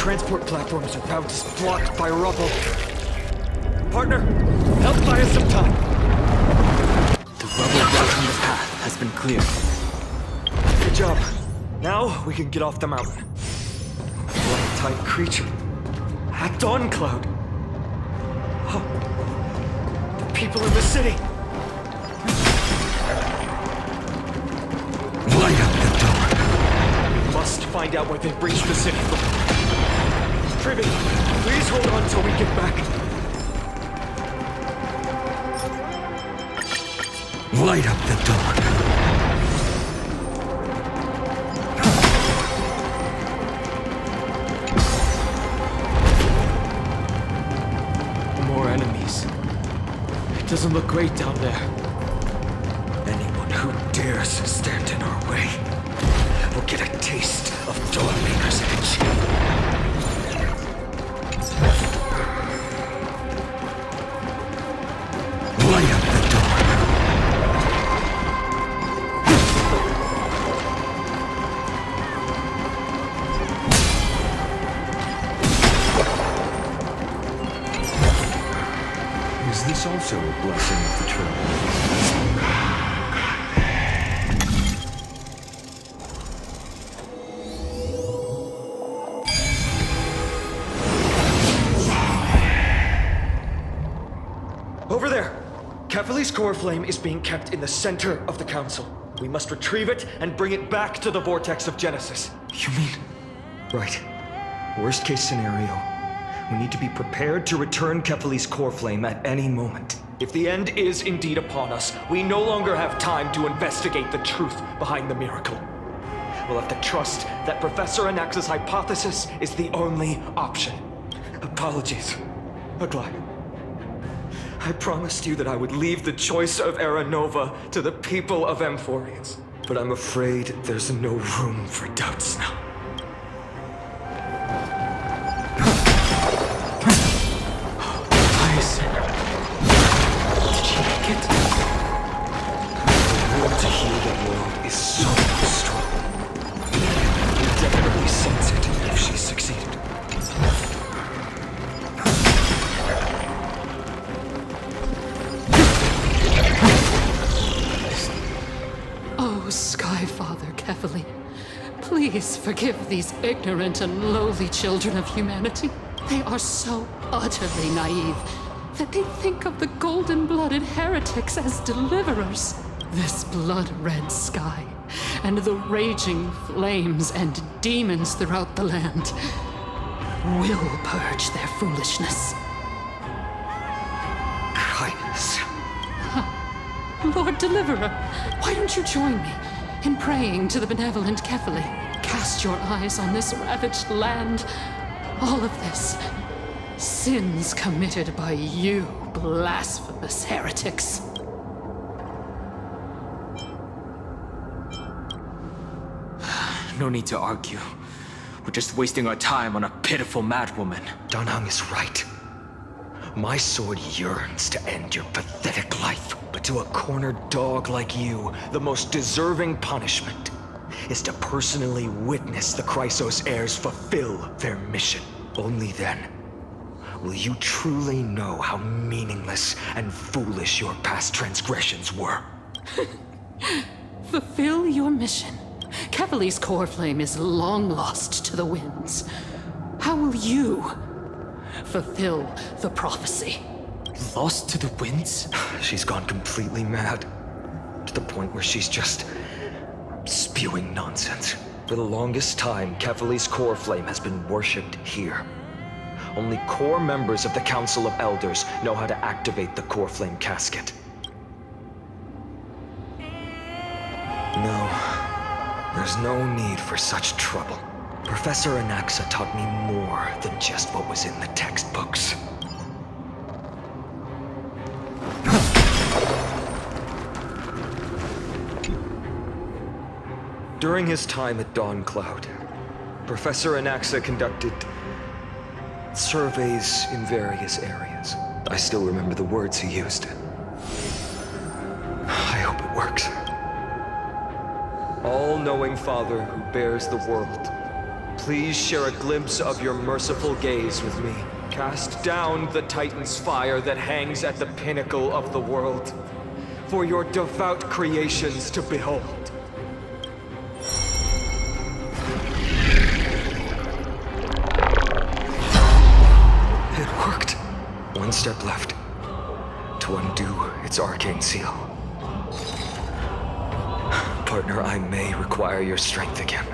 transport platform's route is blocked by rubble. Partner, help buy us some time. The rubble blocking the path has been cleared. Good job. Now we can get off the mountain. Black-type creature. Act on, Cloud. Oh. The people in the city. Light up the door. We must find out where they've breached the city from. Trivi, please hold on till we get back. Light up the door. More enemies. It doesn't look great down there. Anyone who dares stand in our way will get a taste of Dawnmaker's edge. Light up the door. Is this also a blessing of the trail? Over there! Kefali's core flame is being kept in the center of the council. We must retrieve it and bring it back to the vortex of Genesis. You mean? Right. Worst case scenario. We need to be prepared to return Kefali's core flame at any moment. If the end is indeed upon us, we no longer have time to investigate the truth behind the miracle. We'll have to trust that Professor Anax's hypothesis is the only option. Apologies, Agli. I promised you that I would leave the choice of Era Nova to the people of Amphorians. But I'm afraid there's no room for doubts now. Did she make it? The will to heal the world is so strong. We'll definitely sense it if she succeeded. Oh, Sky Father Kefali, please forgive these ignorant and lowly children of humanity. They are so utterly naive that they think of the golden-blooded heretics as deliverers. This blood-red sky and the raging flames and demons throughout the land will purge their foolishness. Kindness. Lord Deliverer, why don't you join me in praying to the benevolent Kefali? Cast your eyes on this ravaged land. All of this, sins committed by you, blasphemous heretics. No need to argue. We're just wasting our time on a pitiful madwoman. Danhang is right. My sword yearns to end your pathetic life. But to a cornered dog like you, the most deserving punishment is to personally witness the Chrysos heirs fulfill their mission. Only then will you truly know how meaningless and foolish your past transgressions were. Fulfill your mission. Kefali's core flame is long lost to the winds. How will you fulfill the prophecy? Lost to the winds? She's gone completely mad. To the point where she's just spewing nonsense. For the longest time, Kefali's core flame has been worshipped here. Only core members of the Council of Elders know how to activate the core flame casket. No, there's no need for such trouble. Professor Anaxa taught me more than just what was in the textbooks. During his time at Dawn Cloud, Professor Anaxa conducted surveys in various areas. I still remember the words he used. I hope it works. All-knowing Father who bears the world, Please share a glimpse of your merciful gaze with me. Cast down the Titan's fire that hangs at the pinnacle of the world, for your devout creations to behold. It worked. One step left to undo its arcane seal. Partner, I may require your strength again.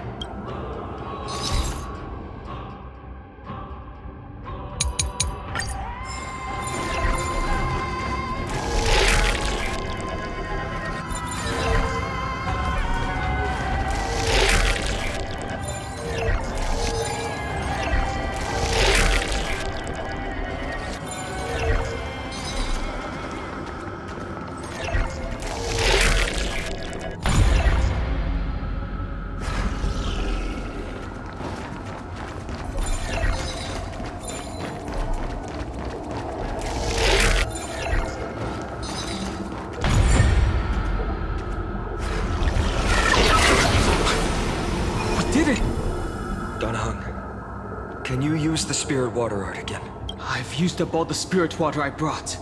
Can you use the spirit water art again? I've used up all the spirit water I brought.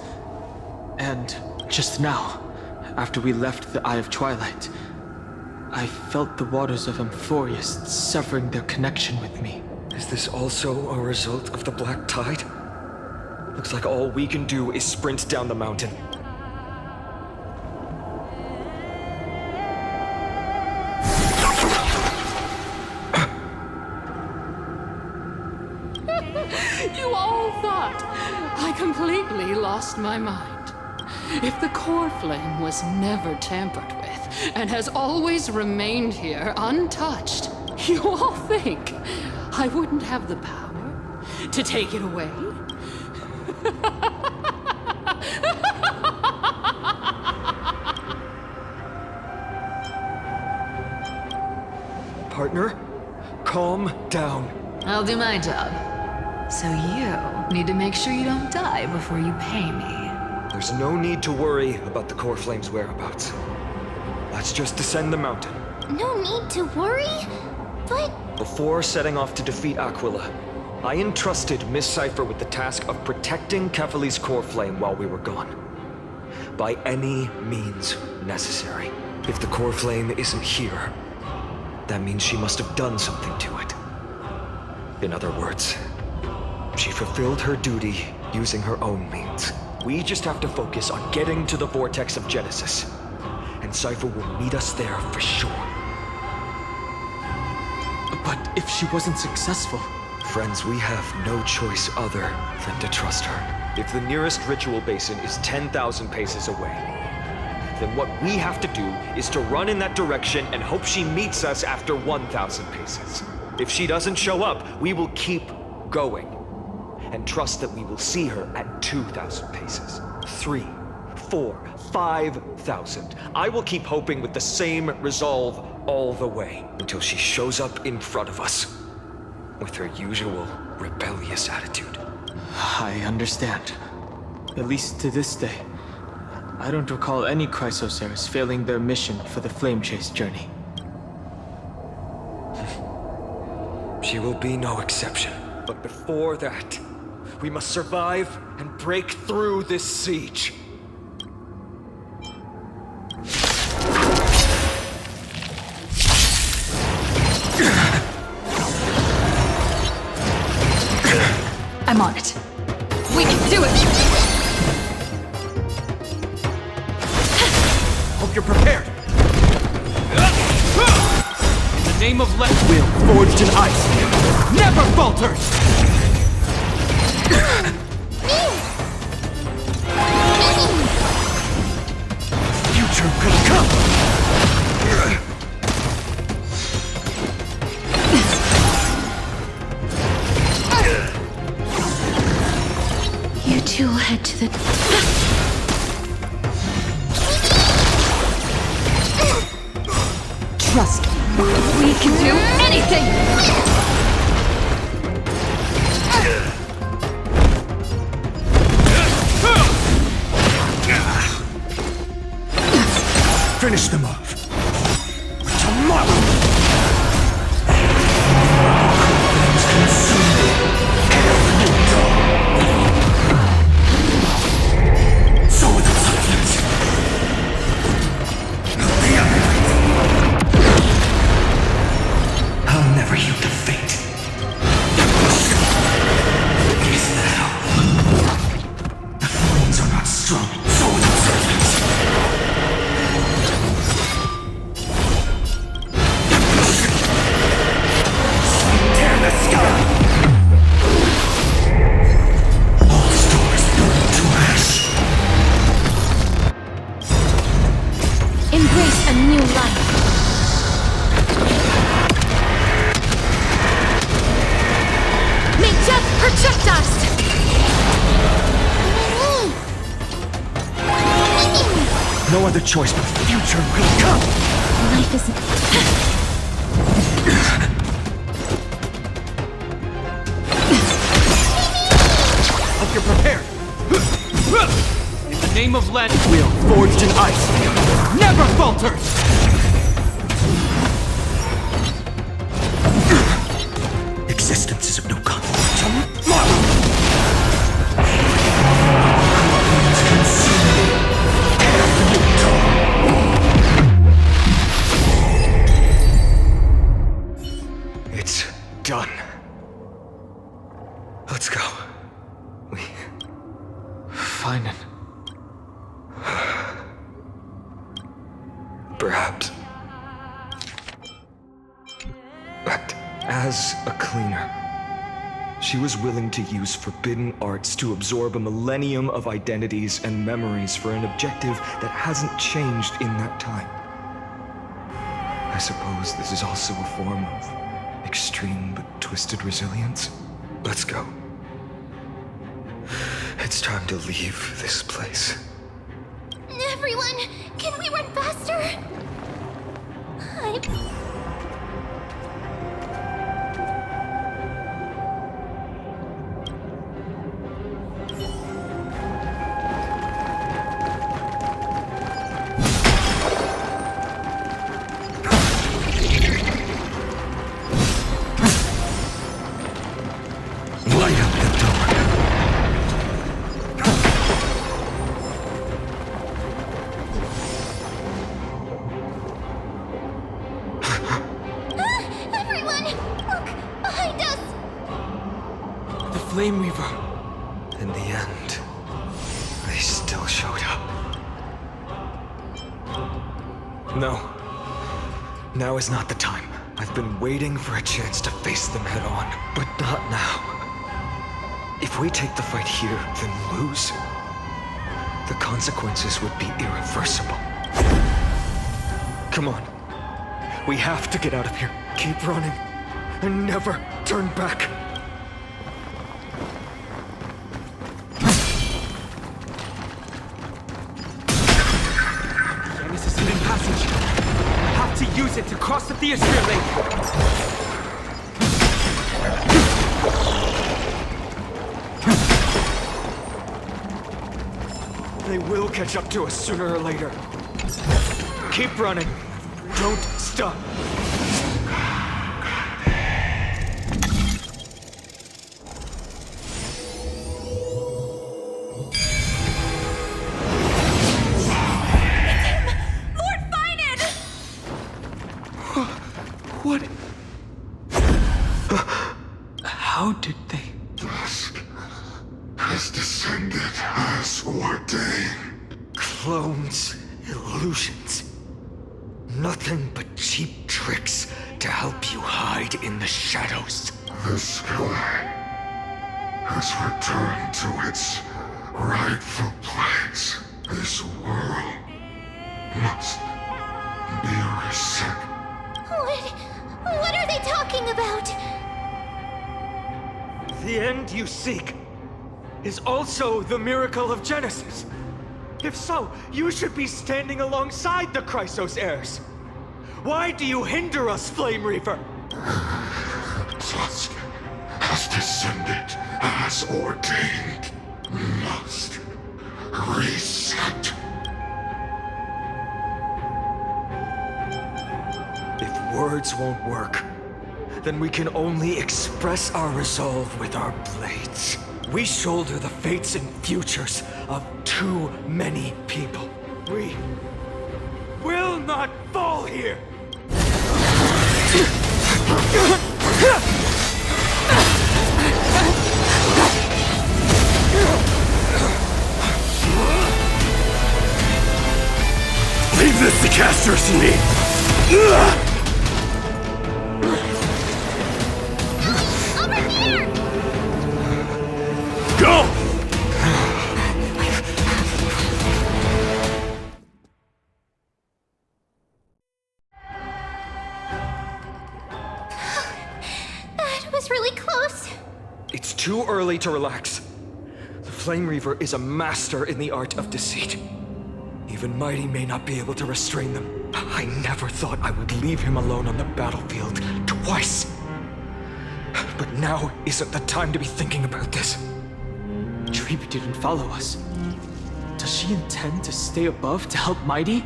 And just now, after we left the Eye of Twilight, I felt the waters of Amphorius severing their connection with me. Is this also a result of the Black Tide? Looks like all we can do is sprint down the mountain. You all thought I completely lost my mind. If the core flame was never tampered with and has always remained here untouched, you all think I wouldn't have the power to take it away? Partner, calm down. I'll do my job. So you need to make sure you don't die before you pay me. There's no need to worry about the core flame's whereabouts. Let's just descend the mountain. No need to worry? But Before setting off to defeat Aquila, I entrusted Miss Cipher with the task of protecting Kefali's core flame while we were gone. By any means necessary. If the core flame isn't here, that means she must have done something to it. In other words, she fulfilled her duty using her own means. We just have to focus on getting to the vortex of Genesis, and Cipher will meet us there for sure. But if she wasn't successful... Friends, we have no choice other than to trust her. If the nearest ritual basin is 10,000 paces away, then what we have to do is to run in that direction and hope she meets us after 1,000 paces. If she doesn't show up, we will keep going and trust that we will see her at 2,000 paces. 3, 4, 5,000. I will keep hoping with the same resolve all the way until she shows up in front of us with her usual rebellious attitude. I understand. At least to this day, I don't recall any Chrysosaurs failing their mission for the Flame Chase journey. She will be no exception. But before that, we must survive and break through this siege. I'm on it. We can do it! Hope you're prepared! In the name of Left Wheel, forged in ice, never falters! Future could come! you two will head to the... Trust me. We can do anything! Finish them off! Tomorrow! face a new life. May death protect us! No other choice but future will come! Life isn't... Hope you're prepared. In the name of Len, we are forged in ice. Never falters! Existence is of no consequence. It's done. Let's go. Fine. Perhaps. But as a cleaner, she was willing to use forbidden arts to absorb a millennium of identities and memories for an objective that hasn't changed in that time. I suppose this is also a form of extreme but twisted resilience. Let's go. It's time to leave this place. Everyone, can we run faster? Light up the door. Everyone, look behind us! The Flame Weaver. In the end, they still showed up. No. Now is not the time. I've been waiting for a chance to face them head on, but not now. If we take the fight here, then lose, the consequences would be irreversible. Come on. We have to get out of here. Keep running, and never turn back. Janice is hidden passage. Have to use it to cross the Theosphere Lake. They will catch up to us sooner or later. Keep running. Don't stop. What? How did they? Dusk has descended as ordained. Clones, illusions. Nothing but cheap tricks to help you hide in the shadows. The sky has returned to its rightful place. This world must be reset. What are they talking about? The end you seek is also the miracle of Genesis. If so, you should be standing alongside the Chrysos heirs. Why do you hinder us, Flame Reaver? Dusk has descended as ordained. Must reset. If words won't work, then we can only express our resolve with our blades. We shoulder the fates and futures of too many people. We will not fall here! Leave this to Castros and me! Over here! Go! is really close. It's too early to relax. The Flame Reaver is a master in the art of deceit. Even Mighty may not be able to restrain them. I never thought I would leave him alone on the battlefield twice. But now isn't the time to be thinking about this. Treeby didn't follow us. Does she intend to stay above to help Mighty?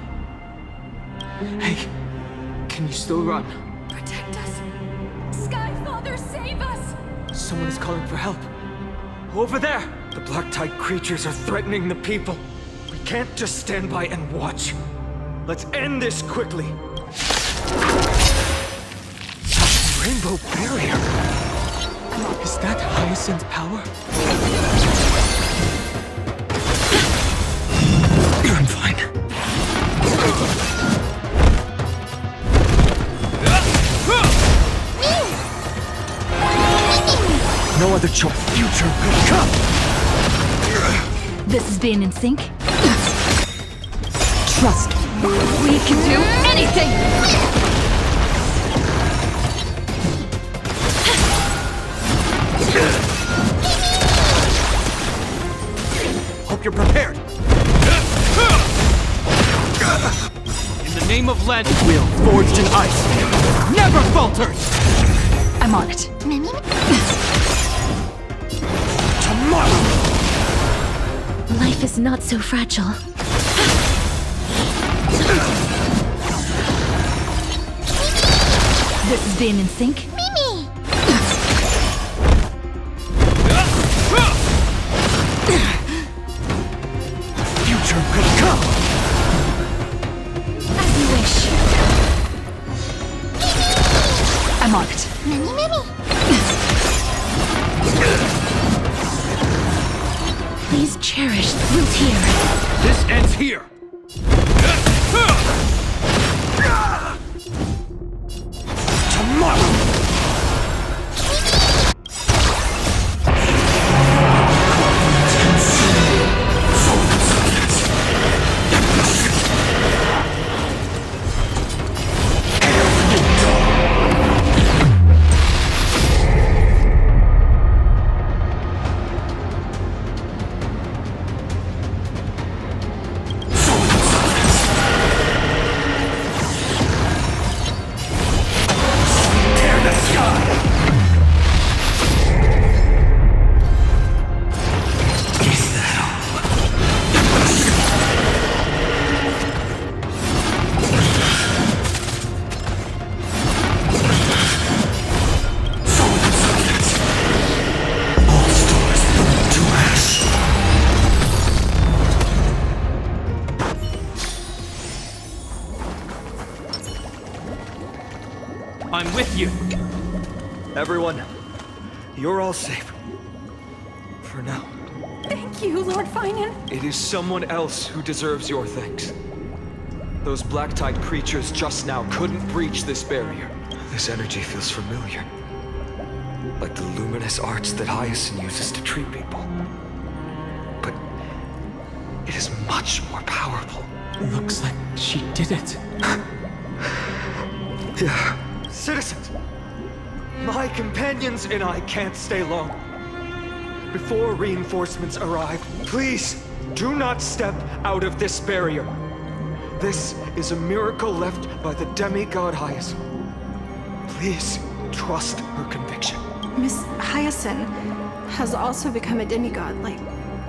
Hey, can you still run? Protect us. Sky Father, save us! Someone is calling for help. Over there! The Black Tide creatures are threatening the people. We can't just stand by and watch. Let's end this quickly. Rainbow barrier. Is that Hyacinth's power? I'm fine. No other choice. Future will come. This is being in sync. Trust me. We can do anything! Hope you're prepared. In the name of Len, will forged in ice never falters! I'm on it. Mimi? Tomorrow. Life is not so fragile. This is being in sync. Mimi! Future will come. As you wish. I'm on it. Mimi, Mimi! Please cherish the root here. This ends here. Tomorrow. I'm with you. Everyone, you're all safe. For now. Thank you, Lord Finan. It is someone else who deserves your thanks. Those Black Tide creatures just now couldn't breach this barrier. This energy feels familiar. Like the luminous arts that Hyacinth uses to treat people. But it is much more powerful. Looks like she did it. Yeah. Citizens, my companions and I can't stay long. Before reinforcements arrive, please do not step out of this barrier. This is a miracle left by the demigod Hyacinth. Please trust her conviction. Miss Hyacinth has also become a demigod, like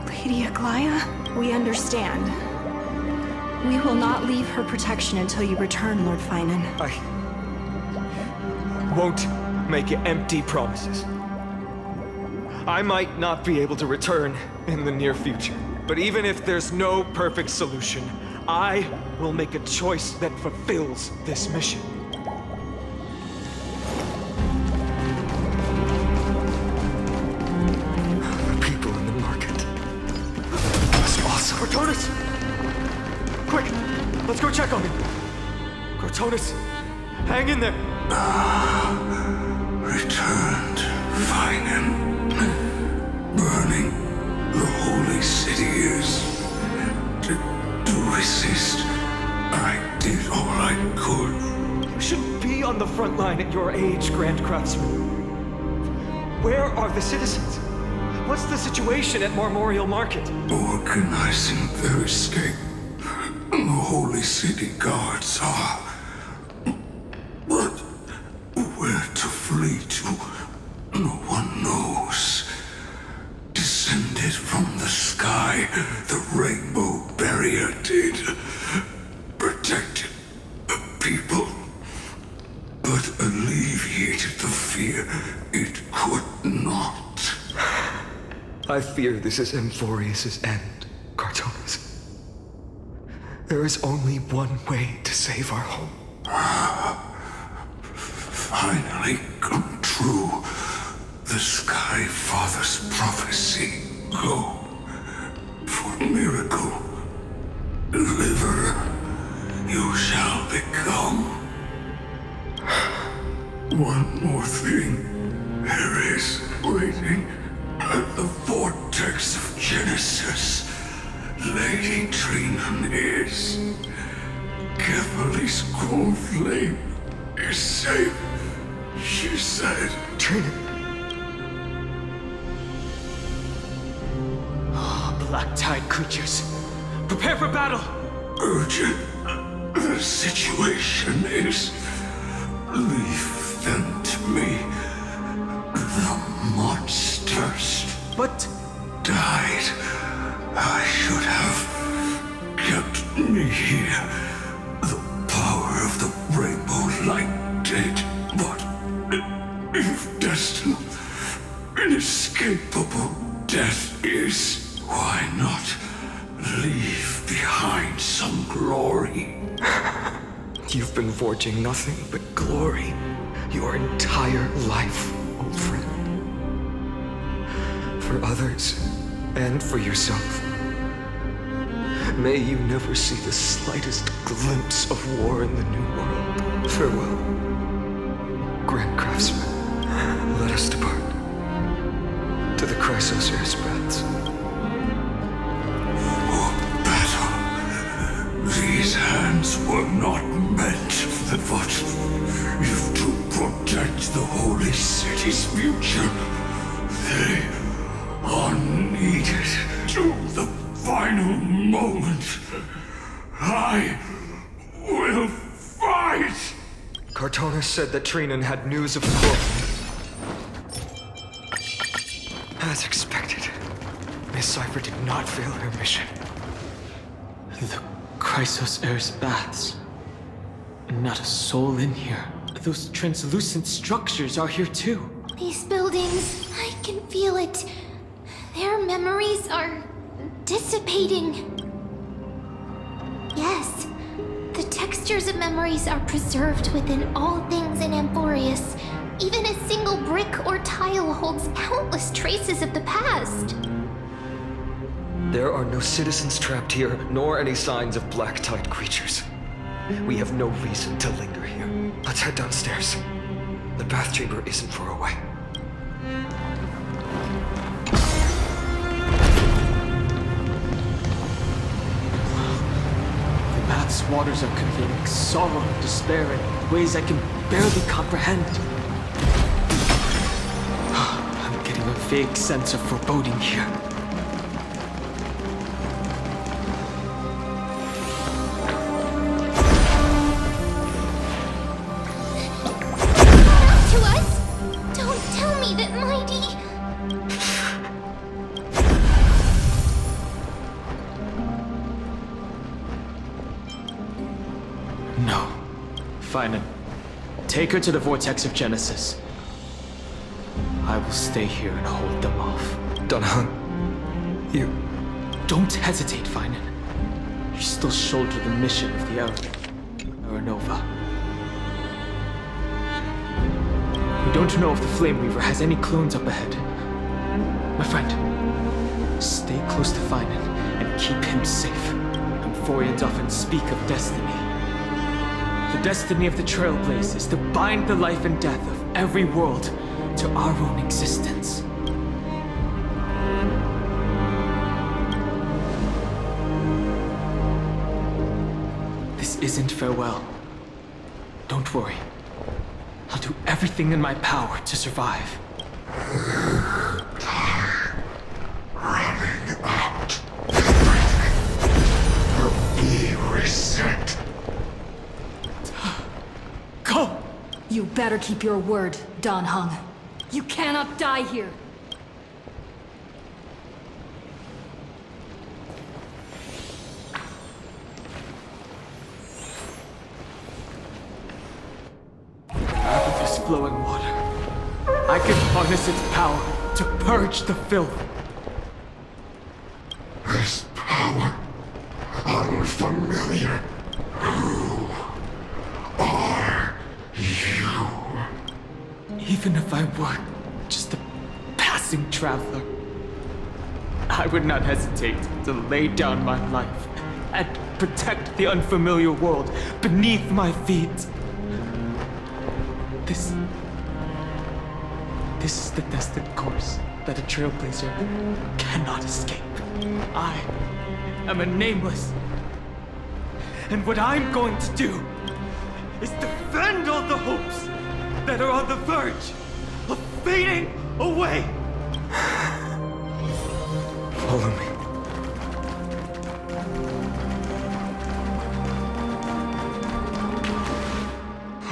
Lady Aglaya. We understand. We will not leave her protection until you return, Lord Finan. I won't make empty promises. I might not be able to return in the near future, but even if there's no perfect solution, I will make a choice that fulfills this mission. The people in the market. That's awesome. Cortonis! Quick, let's go check on him. Cortonis, hang in there. Returned, Finan. Burning the holy city is. To resist, I did all I could. You shouldn't be on the front line at your age, Grand Craftsman. Where are the citizens? What's the situation at Memorial Market? Organizing their escape. The Holy City guards are. But where to flee to, no one knows. Descended from the sky, the rainbow barrier did. Protected people, but alleviated the fear it could not. I fear this is Amphorius' end, Cartonus. There is only one way to save our home. Finally come true. The Sky Father's prophecy. Go. For miracle. Deliverer. You shall become. One more thing. There is waiting at the vortex of Genesis. Lady Trinan is. Kepler's core flame is safe, she said. Trinan. Black Tide creatures, prepare for battle! Urgent. The situation is. Leave them to me. The monsters. But Died. I should have kept me here. The power of the rainbow light did. But if destined, inescapable death is, why not leave behind some glory? You've been forging nothing but glory your entire life, old friend. For others, and for yourself. May you never see the slightest glimpse of war in the New World. Farewell, Grand Craftsman. Let us depart. To the Chrysos Earthspaths. For battle. These hands were not meant for but if to protect the Holy City's future. They are needed to the final moment. I will fight! Cartonus said that Trinan had news of the Corps. As expected, Miss Cipher did not fail her mission. the Chrysos Earthspaths. Not a soul in here. Those translucent structures are here too. These buildings, I can feel it. Their memories are dissipating. Yes, the textures of memories are preserved within all things in Amphorius. Even a single brick or tile holds countless traces of the past. There are no citizens trapped here, nor any signs of black tide creatures. We have no reason to linger here. Let's head downstairs. The bath chamber isn't far away. The bath's waters are conveying sorrow and despair in ways I can barely comprehend. I'm getting a vague sense of foreboding here. To us? Don't tell me that Mighty... No. Finan, take her to the vortex of Genesis. I will stay here and hold them off. Dunhun, you... Don't hesitate, Finan. You still shoulder the mission of the Aranova. We don't know if the Flame Weaver has any clones up ahead. My friend, stay close to Finan and keep him safe. Amphorians often speak of destiny. The destiny of the Trailblaze is to bind the life and death of every world to our own existence. This isn't farewell. Don't worry. I'll do everything in my power to survive. Running out. Will be reset. Go! You better keep your word, Dan Heng. You cannot die here. Out of this flowing water, I can harness its power to purge the filth. This power, unfamiliar. Who are you? Even if I were just a passing traveler, I would not hesitate to lay down my life and protect the unfamiliar world beneath my feet. This is the destined course that a trailblazer cannot escape. I am a nameless. And what I'm going to do is defend all the hopes that are on the verge of fading away. Follow me.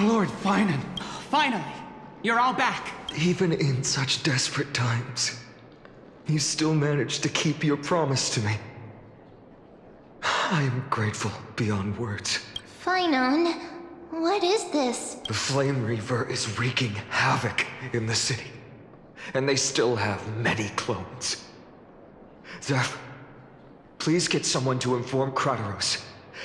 Lord Finan, finally, you're all back. Even in such desperate times, you still managed to keep your promise to me. I am grateful beyond words. Finon, what is this? The Flame Reaver is wreaking havoc in the city, and they still have many clones. Zeph, please get someone to inform Kratos,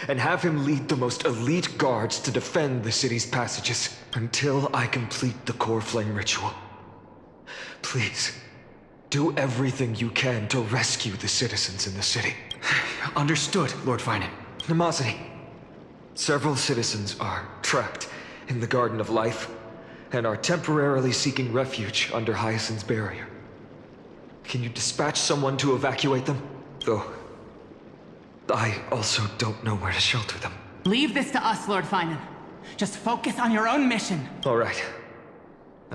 and have him lead the most elite guards to defend the city's passages until I complete the Core Flame ritual. Please, do everything you can to rescue the citizens in the city. Understood, Lord Finan. Nemosity, several citizens are trapped in the Garden of Life and are temporarily seeking refuge under Hyacinth's barrier. Can you dispatch someone to evacuate them? Though, I also don't know where to shelter them. Leave this to us, Lord Finan. Just focus on your own mission. All right.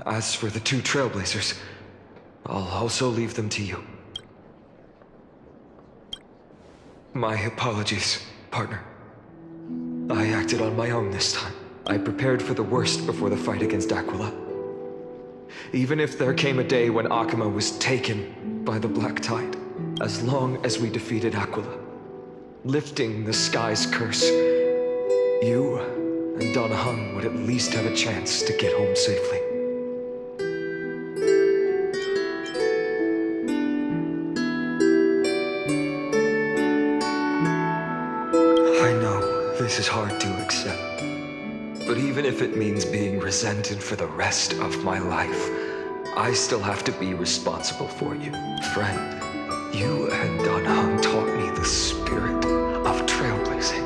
As for the two Trailblazers, I'll also leave them to you. My apologies, partner. I acted on my own this time. I prepared for the worst before the fight against Aquila. Even if there came a day when Akima was taken by the Black Tide, as long as we defeated Aquila, lifting the sky's curse, you and Dan Heng would at least have a chance to get home safely. I know this is hard to accept, but even if it means being resented for the rest of my life, I still have to be responsible for you. Friend, you and Dan Heng taught me the spirit of trailblazing.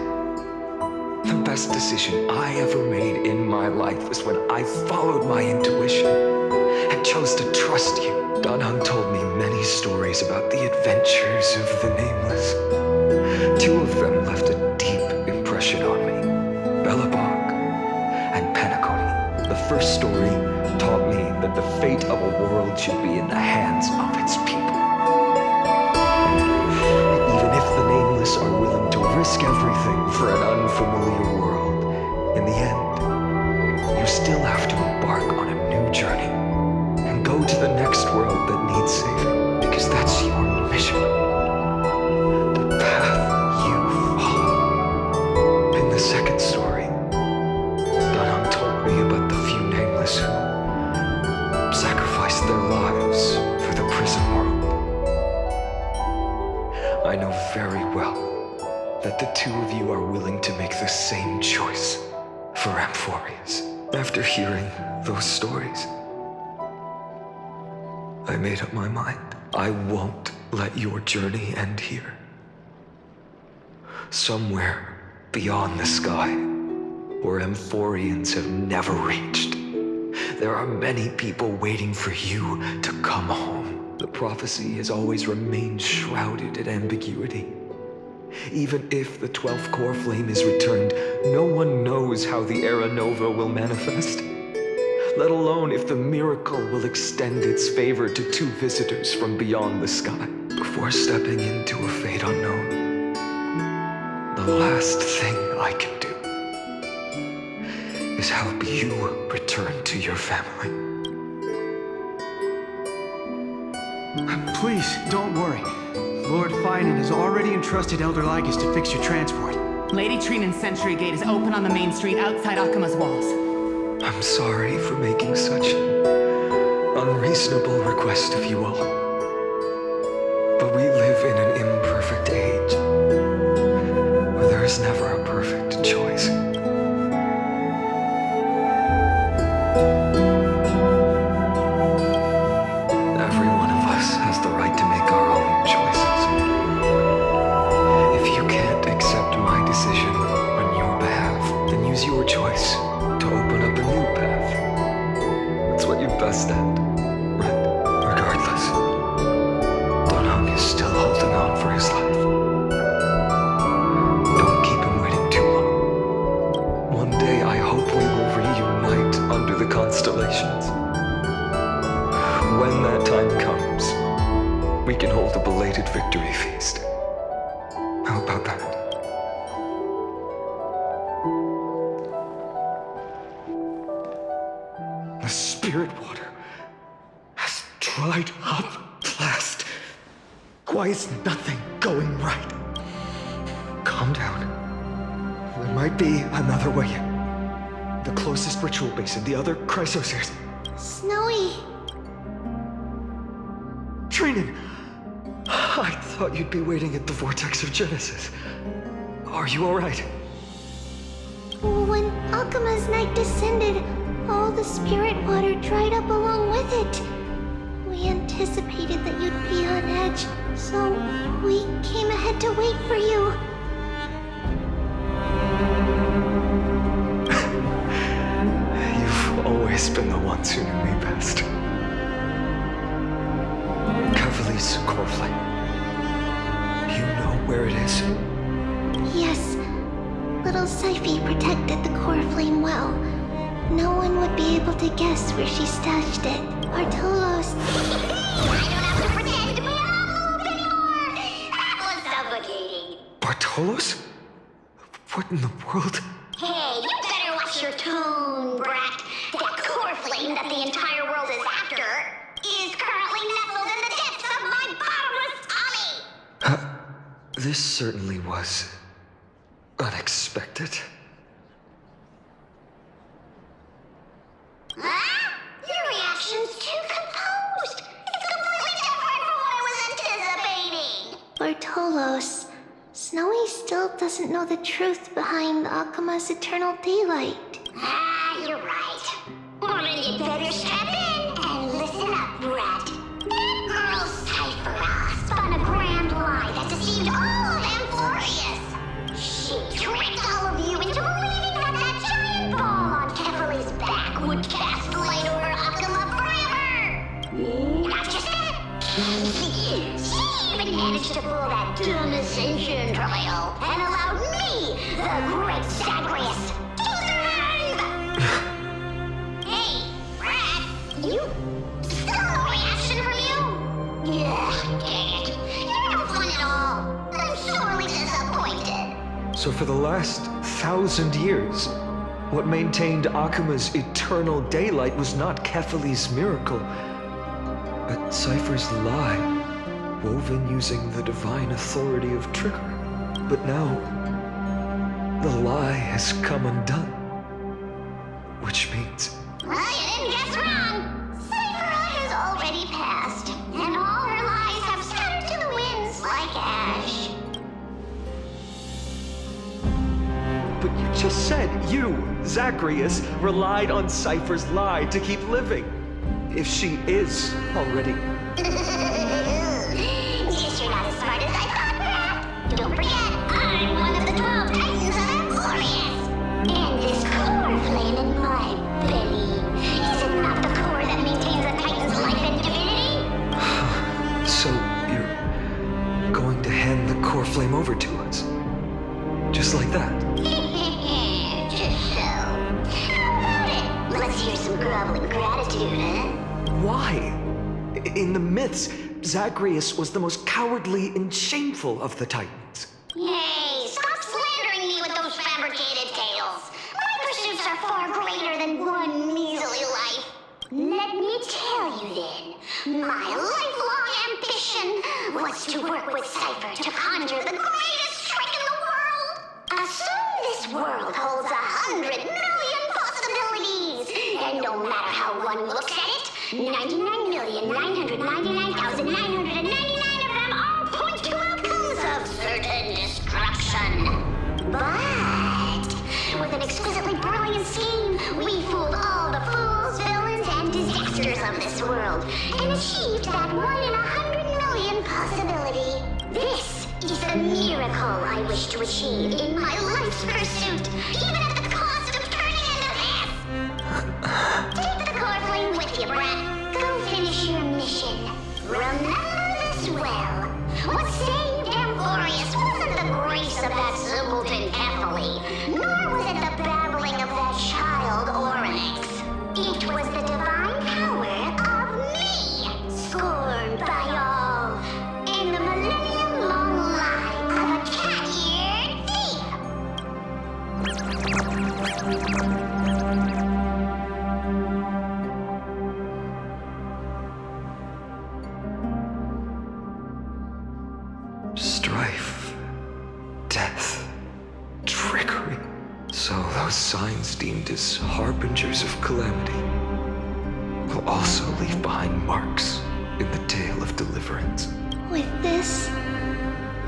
The best decision I ever made in my life was when I followed my intuition and chose to trust you. Dan Heng told me many stories about the adventures of the Nameless. Two of them left a deep impression on me, Belobog and Penacony. The first story taught me that the fate of a world should be in the hands of its people. Even if the Nameless are willing to risk everything for an unfamiliar world, in the end, you still have to embark on a new journey and go to the next world that needs saving, because that's your mission. The path you follow. In the second story, Dan told me about the few Nameless who sacrificed their lives for the prison world. I know very well that the two of you are willing to make the same choice for Amphorius. After hearing those stories, I made up my mind. I won't let your journey end here. Somewhere beyond the sky, where Amphorians have never reached, there are many people waiting for you to come home. The prophecy has always remained shrouded in ambiguity. Even if the 12th core flame is returned, no one knows how the Era Nova will manifest. let alone if the miracle will extend its favor to two visitors from beyond the sky. Before stepping into a fate unknown, the last thing I can do is help you return to your family. Please, don't worry. Lord Finan has already entrusted Elder Lygus to fix your transport. Lady Trinan's Sentry Gate is open on the main street outside Akima's walls. I'm sorry for making such an unreasonable request of you all. But we live in an imperfect age, where there is never a perfect choice. Every one of us has the right to make our own choices. If you can't accept my decision on your behalf, then use your choice to open up a new path. That's what you're best at, right? Regardless, Dunhung is still holding on for his life. Don't keep him waiting too long. One day I hope we will reunite under the constellations. When that time comes, we can hold a belated victory feast. How about that? The spirit water has dried up at last. Why is nothing going right? Calm down. There might be another way in. The closest ritual basin, the other chrysospheres. Snowy. Trinan! I thought you'd be waiting at the vortex of Genesis. Are you alright? When Akima's night descended, all the spirit water dried up along with it. We anticipated that you'd be on edge, so we came ahead to wait for you. You've always been the ones who knew me best. Kavali's core flame. You know where it is? Yes, little Syphie protected the core flame well. No one would be able to guess where she stashed it. Bartolos. I don't have to pretend to be an envelope anymore! That was suffocating! Bartolos? What in the world? Hey, you better watch your tone, brat. That core flame that the entire world is after is currently nestled in the depths of my bottomless tummy! This certainly was unexpected. Huh? Your reaction's too composed. It's completely different from what I was anticipating. Bartolos. Snowy still doesn't know the truth behind Akima's eternal daylight. You're right. Well, then you'd better step in and listen up, brat. That girl Cyphera spun a grand lie that deceived all of Amphorius. She tricked all of you into believing that that giant ball on Kefali's back would cast light over Akima forever. Not just that. She even managed to pull that dumb ascension trial and allowed me, the great Zagreus, to survive! Hey, Brad, you still no reaction from you? Yeah, dang it. You're no fun at all. I'm sorely disappointed. So for the last 1,000 years, what maintained Akima's eternal daylight was not Kefali's miracle, but Cypher's lie, woven using the divine authority of trickery. But now, the lie has come undone. Which means... Well, you didn't guess wrong. Cyphera has already passed, and all her lies have scattered to the winds like ash. But you just said you, Zacharias, relied on Cypher's lie to keep living. If she is already... Guess you're not as smart as I thought, Brad. Don't forget, I'm one of the 12 Titans of Amphorius. And this core flame in my belly, is it not the core that maintains a Titan's life and divinity? So you're going to hand the core flame over to us? Just like that? Just so. How about it? Let's hear some grog. bubbling gratitude, eh? Why? In the myths, Zagreus was the most cowardly and shameful of the Titans. Hey, stop slandering me with those fabricated tales. My pursuits are far greater than one measly life. Let me tell you then, my lifelong ambition was to work with Cypher to conjure the greatest trick in the world. Assume this world holds 100 million possibilities, and no matter how one looks at it, 99,999,999 of them all point to outcomes of certain destruction. But with an exquisitely brilliant scheme, we fooled all the fools, villains, and disasters of this world, and achieved that 1 in 100 million possibility. This is the miracle I wish to achieve in my life's pursuit, even at the cost of turning into this. Take the core flame with you, Brat. Go finish your mission. Remember this well. What saved Amphorius wasn't the grace of that simpleton Kephale, nor was it the babbling of that child Oryx. It was the divine power of me, scorned by all, in the millennium-long lie of a cat-eared thief. Strife, death, trickery. So those signs deemed as harbingers of calamity will also leave behind marks in the tale of deliverance. With this,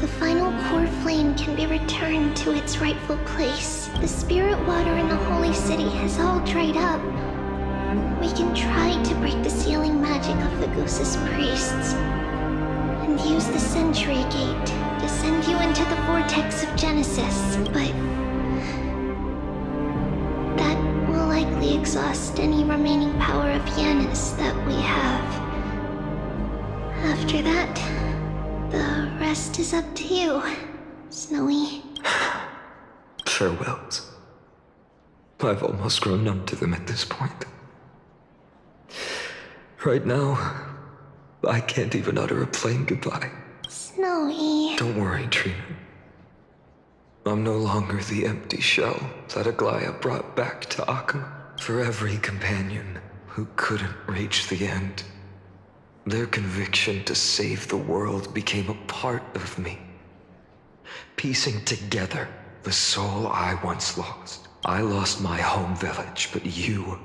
the final core flame can be returned to its rightful place. The spirit water in the holy city has all dried up. We can try to break the sealing magic of the Goose's priests and use the Century Gate to send you into the vortex of Genesis, but that will likely exhaust any remaining power of Janus that we have. After that, the rest is up to you, Snowy. Farewells. I've almost grown numb to them at this point. Right now, I can't even utter a plain goodbye. Snowy. Don't worry, Trina. I'm no longer the empty shell that Aglaya brought back to Akka. For every companion who couldn't reach the end, their conviction to save the world became a part of me, piecing together the soul I once lost. I lost my home village, but you,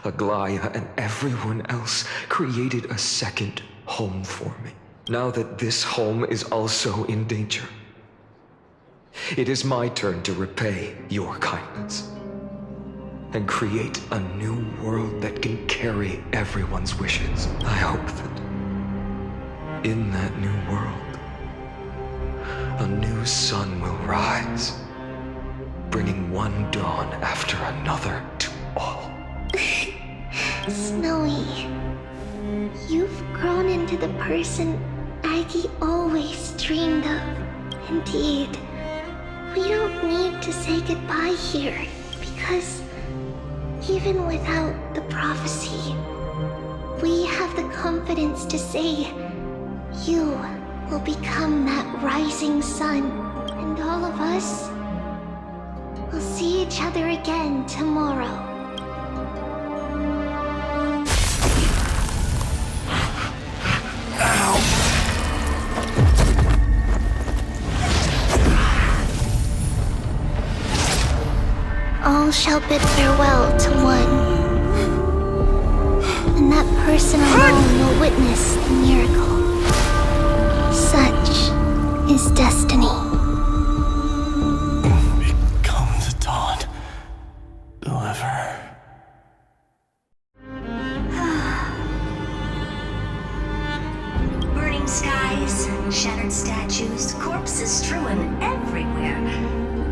Aglaya, and everyone else created a second home for me. Now that this home is also in danger, it is my turn to repay your kindness and create a new world that can carry everyone's wishes. I hope that in that new world, a new sun will rise, bringing one dawn after another to all. Snowy, you've grown into the person Aggie always dreamed of. Indeed, we don't need to say goodbye here, because even without the prophecy, we have the confidence to say you will become that rising sun, and all of us will see each other again tomorrow. All shall bid farewell to one, and that person alone will witness the miracle. Such is destiny. Become the dawn. Deliver. Burning skies, shattered statues, corpses strewn everywhere.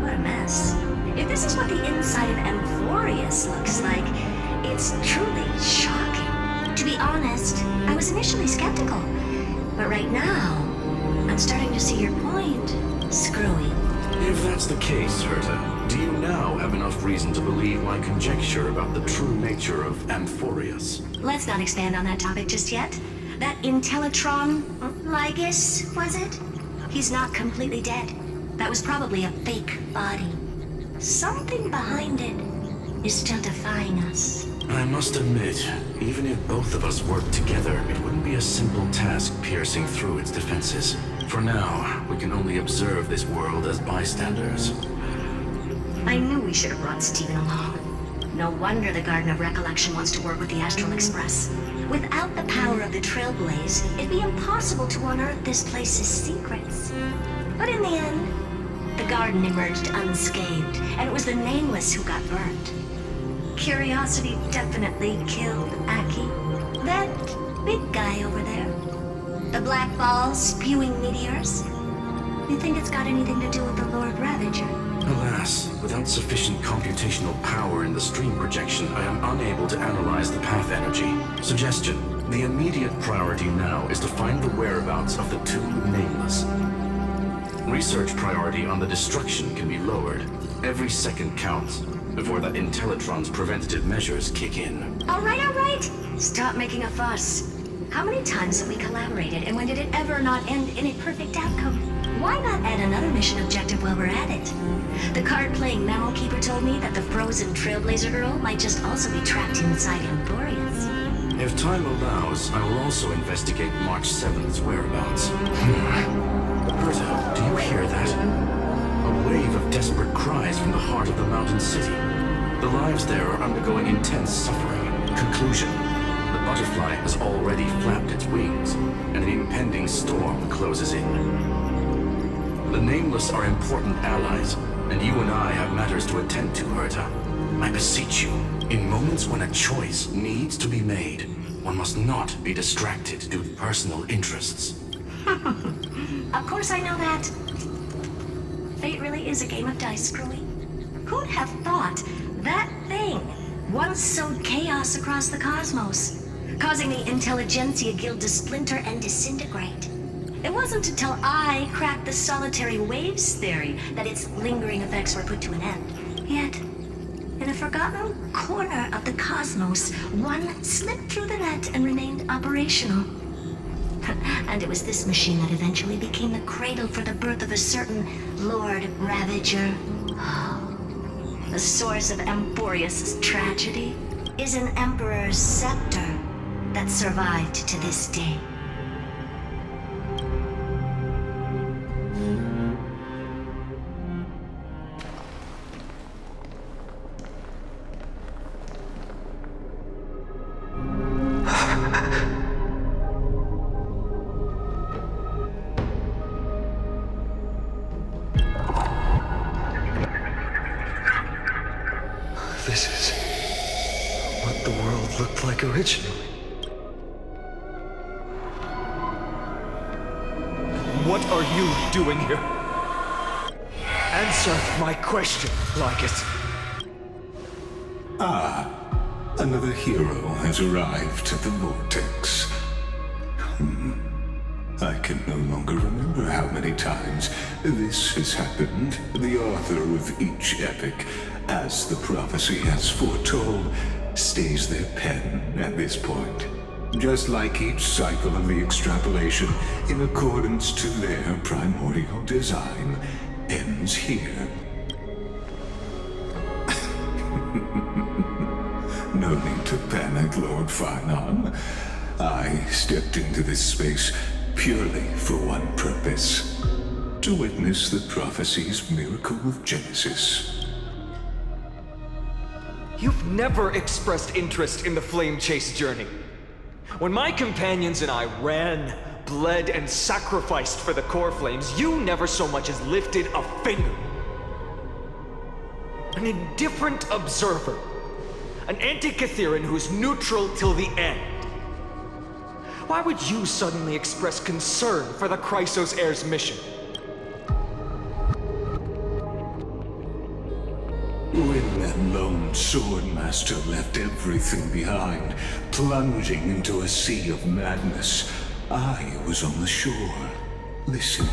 What a mess. If this is what the inside of Amphorius looks like, it's truly shocking. To be honest, I was initially skeptical, but right now, I'm starting to see your point, Screwy. If that's the case, Herta, Do you now have enough reason to believe my conjecture about the true nature of Amphorius? Let's not expand on that topic just yet. That Intellitron, Lygus, was it? He's not completely dead. That was probably a fake body. Something behind it is still defying us. I must admit, even if both of us worked together, it wouldn't be a simple task piercing through its defenses. For now, we can only observe this world as bystanders. I knew we should have brought Steven along. No wonder the Garden of Recollection wants to work with the Astral Express. Without the power of the Trailblaze, it'd be impossible to unearth this place's secrets. But in the end, the garden emerged unscathed, and it was the Nameless who got burnt. Curiosity definitely killed Aki. That big guy over there. The black ball spewing meteors. You think it's got anything to do with the Lord Ravager? Alas, without sufficient computational power in the stream projection, I am unable to analyze the path energy. Suggestion: the immediate priority now is to find the whereabouts of the two Nameless. Research priority on the destruction can be lowered. Every second counts before that Intellitron's preventative measures kick in. All right. Stop making a fuss. How many times have we collaborated, and when did it ever not end in a perfect outcome? Why not add another mission objective while we're at it? The card-playing memo keeper told me that the frozen Trailblazer girl might just also be trapped inside Emporius. If time allows, I will also investigate March 7th's whereabouts. Berta, do you hear that? A wave of desperate cries from the heart of the mountain city. The lives there are undergoing intense suffering. Conclusion: the butterfly has already flapped its wings, and an impending storm closes in. The Nameless are important allies, and you and I have matters to attend to, Berta. I beseech you, in moments when a choice needs to be made, one must not be distracted due to personal interests. Of course I know that. Fate really is a game of dice, Screwy. Who'd have thought that thing once sowed chaos across the cosmos, causing the Intelligentsia Guild to splinter and disintegrate? It wasn't until I cracked the solitary waves theory that its lingering effects were put to an end. Yet, in a forgotten corner of the cosmos, one slipped through the net and remained operational. And it was this machine that eventually became the cradle for the birth of a certain Lord Ravager. The source of Emporius' tragedy is an Emperor's scepter that survived to this day. This is what the world looked like originally. What are you doing here? Answer my question, Lycus. Another hero has arrived at the Vortex. I can no longer remember how many times this has happened. The author of each epic, as the prophecy has foretold, stays their pen at this point. Just like each cycle of the extrapolation, in accordance to their primordial design, ends here. No need to panic, Lord Finon. I stepped into this space purely for one purpose: to witness the prophecy's miracle of Genesis. You've never expressed interest in the Flame Chase journey. When my companions and I ran, bled, and sacrificed for the core flames, you never so much as lifted a finger. An indifferent observer. An anti-Catheran who's neutral till the end. Why would you suddenly express concern for the Chrysos Heir's mission? When that lone swordmaster left everything behind, plunging into a sea of madness, I was on the shore, listening.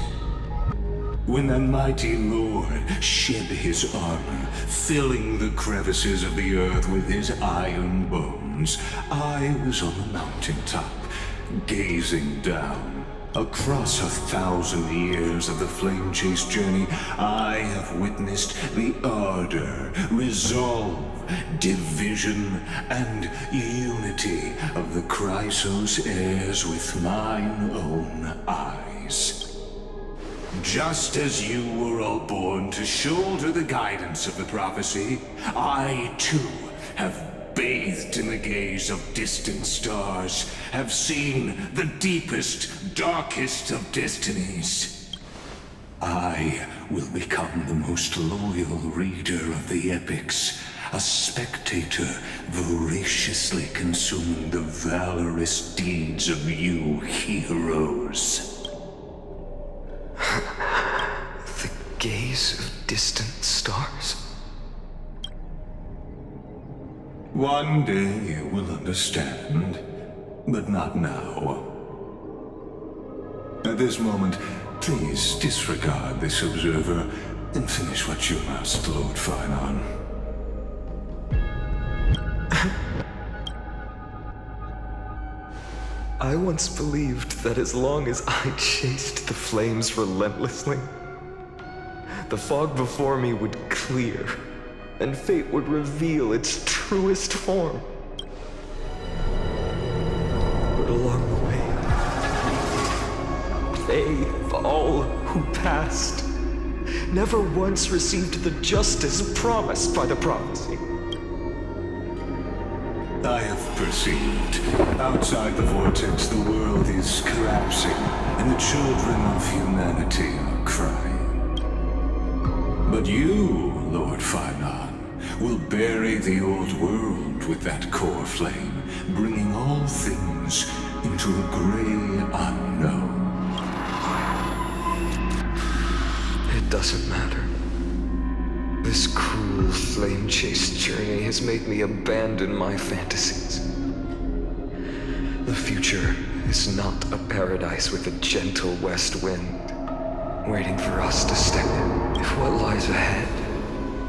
when the mighty Lord shed his armor, filling the crevices of the earth with his iron bones, I was on the mountaintop, gazing down. Across 1,000 years of the Flame Chase journey, I have witnessed the ardor, resolve, division, and unity of the Chrysos heirs with mine own eyes. Just as you were all born to shoulder the guidance of the prophecy, I too have bathed in the gaze of distant stars, have seen the deepest, darkest of destinies. I will become the most loyal reader of the epics, a spectator voraciously consuming the valorous deeds of you heroes. The gaze of distant stars? One day you will understand, but not now. At this moment, please disregard this observer and finish what you must, Lord Finon. I once believed that as long as I chased the flames relentlessly, the fog before me would clear, and fate would reveal its truest form. But along the way, they, all who passed, never once received the justice promised by the prophecy. I have perceived. Outside the vortex, the world is collapsing, and the children of humanity are crying. But you, Lord Finon, will bury the old world with that core flame, bringing all things into a gray unknown. It doesn't matter. This cruel flame chase journey has made me abandon my fantasies. The future is not a paradise with a gentle west wind, waiting for us to step in. If what lies ahead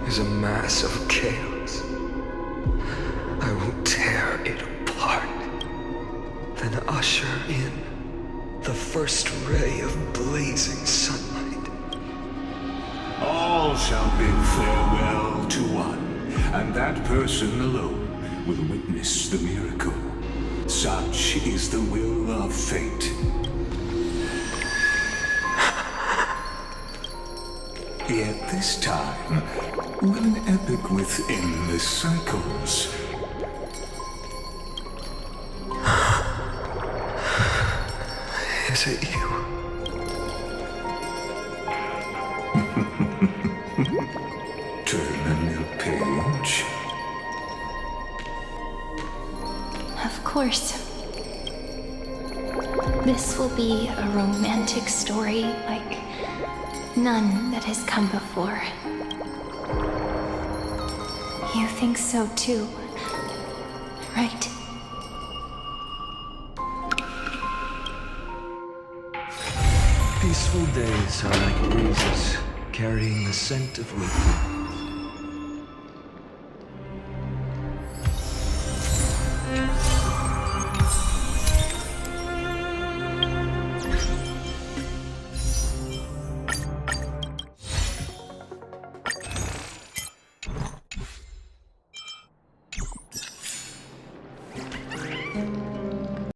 is a mass of chaos, I will tear it apart, then usher in the first ray of blazing sunlight. All shall bid farewell to one, and that person alone will witness the miracle. Such is the will of fate. Yet this time, will an epic with endless cycles Is it you? turn a new page? Of course. This will be a romantic story like none that has come before. You think so too, right? Peaceful days are like breezes carrying the scent of winter.